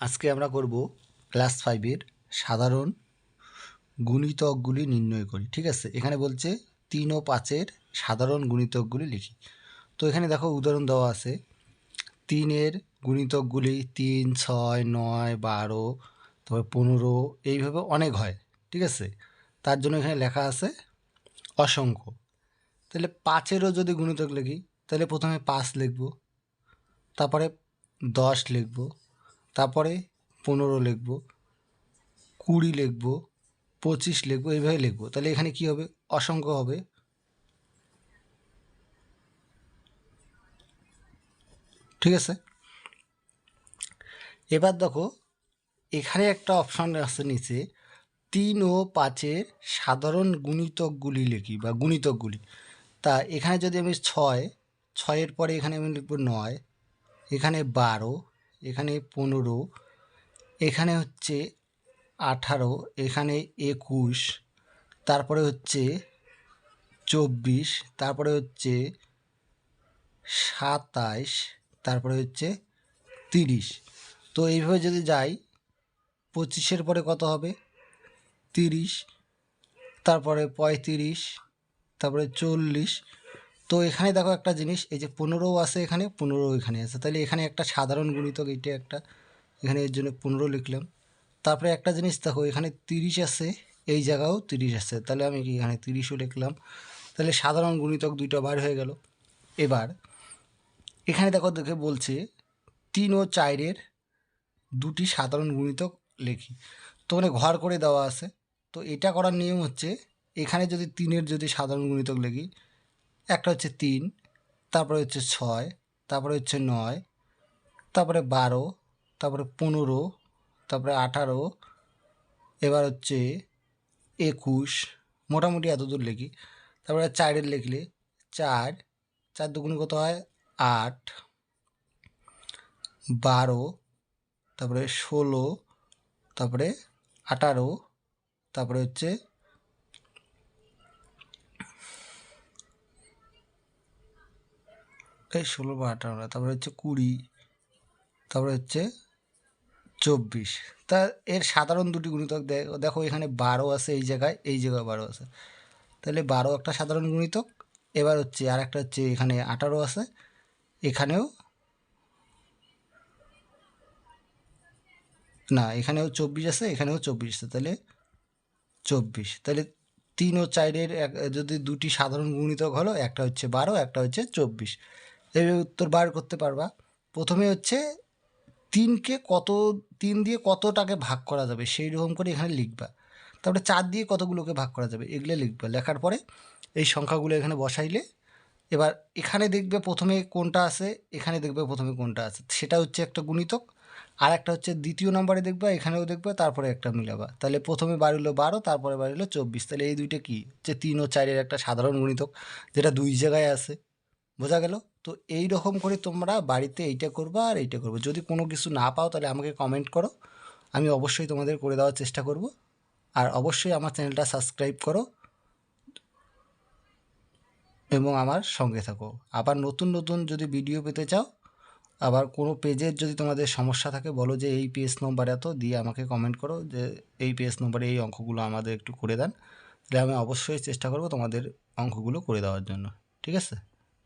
আজকে আমরা করব ক্লাস 5 এর সাধারণ গুণিতকগুলি নির্ণয় করি। ঠিক আছে, এখানে বলছে 3 ও 5 এর সাধারণ গুণিতকগুলি লিখি। তো এখানে দেখো উদাহরণ দেওয়া আছে। 3 এর গুণিতকগুলি 3, 6, 9, 12, তারপর 15 এইভাবে অনেক হয়। ঠিক আছে, তার জন্য এখানে লেখা আছে অসংখ্য। তাহলে 5 এরও যদি গুণিতক লিখি তাহলে প্রথমে 5 লিখব, তারপরে 10 লিখব, তারপরে 15 লিখব, 20 লিখব, 25 লিখব, এইভাবে লিখব। তাহলে এখানে কি হবে? অসংখ্য হবে। ঠিক আছে, এবার দেখো এখানে একটা অপশান আছে নিচে 3 ও 5 এর সাধারণ গুণিতকগুলি লিখি বা গুণিতকগুলি। তা এখানে যদি আমি 6 পরে এখানে আমি লিখব 9, এখানে 12, এখানে 15, এখানে হচ্ছে 18, এখানে 21, তারপরে হচ্ছে 24, তারপরে হচ্ছে 27, তারপরে হচ্ছে 30। তো এইভাবে যদি যাই 25-এর পরে কত হবে? 30, তারপরে 35, তারপরে 40। তো এখানে দেখো একটা জিনিস, এই যে 15 আছে, এখানে 15 এখানে আছে, তাহলে এখানে একটা সাধারণ গুণিতক, এইটা একটা, এখানে এর জন্য 15 লিখলাম। তারপরে একটা জিনিস দেখো, এখানে 30 আছে, এই জায়গাও 30 আছে, তাহলে আমি কি এখানে 30ও লিখলাম। তাহলে সাধারণ গুণিতক দুইটা বার হয়ে গেল। এবার এখানে দেখে বলছে 3 ও 4 এর দুটি সাধারণ গুণিতক লিখি। তো মানে ঘর করে দেওয়া আছে। তো এটা করার নিয়ম হচ্ছে, এখানে যদি 3-এর যদি সাধারণ গুণিতক লিখি, একটা হচ্ছে 3, তারপরে হচ্ছে 6, তারপরে হচ্ছে 9, তারপরে 12, তারপরে 15, তারপরে 18, এবার হচ্ছে 21, মোটামুটি এত দূর লিখি। তারপরে 4-এর লিখলে 4, 4 দুগুণে কত হয়? 8, 12, তারপরে 16, তারপরে 18, তারপরে হচ্ছে 16 বা 18, তারপরে হচ্ছে 20, তারপরে হচ্ছে 24। তা এর সাধারণ দুটি গুণিতক দেখো, এখানে 12 আছে, এই জায়গায় 12 আছে, তাহলে 12 একটা সাধারণ গুণিতক। এবার হচ্ছে আর একটা হচ্ছে এখানে 18 আছে, এখানেও না, এখানেও 24 আছে, এখানেও 24 আছে, তাহলে 24। তাহলে 3 ও 4-এর যদি দুটি সাধারণ গুণিতক হলো, একটা হচ্ছে 12, একটা হচ্ছে 24। এইভাবে উত্তর বার করতে পারবা। প্রথমে হচ্ছে 3 দিয়ে কতটাকে ভাগ করা যাবে সেই রকম করে এখানে লিখবা। তারপরে 4 দিয়ে কতগুলোকে ভাগ করা যাবে এগুলো লিখবা। লেখার পরে এই সংখ্যাগুলো এখানে বসাইলে, এবার এখানে দেখবে প্রথমে কোনটা আছে, এখানে দেখবে প্রথমে কোনটা আছে, সেটা হচ্ছে একটা গুণিতক। আর একটা হচ্ছে দ্বিতীয় নম্বরে দেখবা, এখানেও দেখবে, তারপরে একটা মিলাবা। তাহলে প্রথমে বাড়িলো 12, তারপরে বাড়িলো 24। তাহলে এই দুইটা কি, যে 3 ও 4-এর একটা সাধারণ গুণিতক, যেটা দুই জায়গায় আছে। বোঝা গেল? তো এই রকম করে তোমরা বাড়িতে এইটা করবা আর এইটা করবে। যদি কোনো কিছু না পাও তাহলে আমাকে কমেন্ট করো, আমি অবশ্যই তোমাদের করে দেওয়ার চেষ্টা করব। আর অবশ্যই আমার চ্যানেলটা সাবস্ক্রাইব করো এবং আমার সঙ্গে থাকো। আবার নতুন নতুন যদি ভিডিও পেতে চাও, আবার কোনো পেজের যদি তোমাদের সমস্যা থাকে, বলো যে এই পেজ নম্বর এত দিয়ে আমাকে কমেন্ট করো যে এই পেজ নম্বরে এই অঙ্কগুলো আমাদের একটু করে দেন, তাহলে আমি অবশ্যই চেষ্টা করব তোমাদের অঙ্কগুলো করে দেওয়ার জন্য। ঠিক আছে?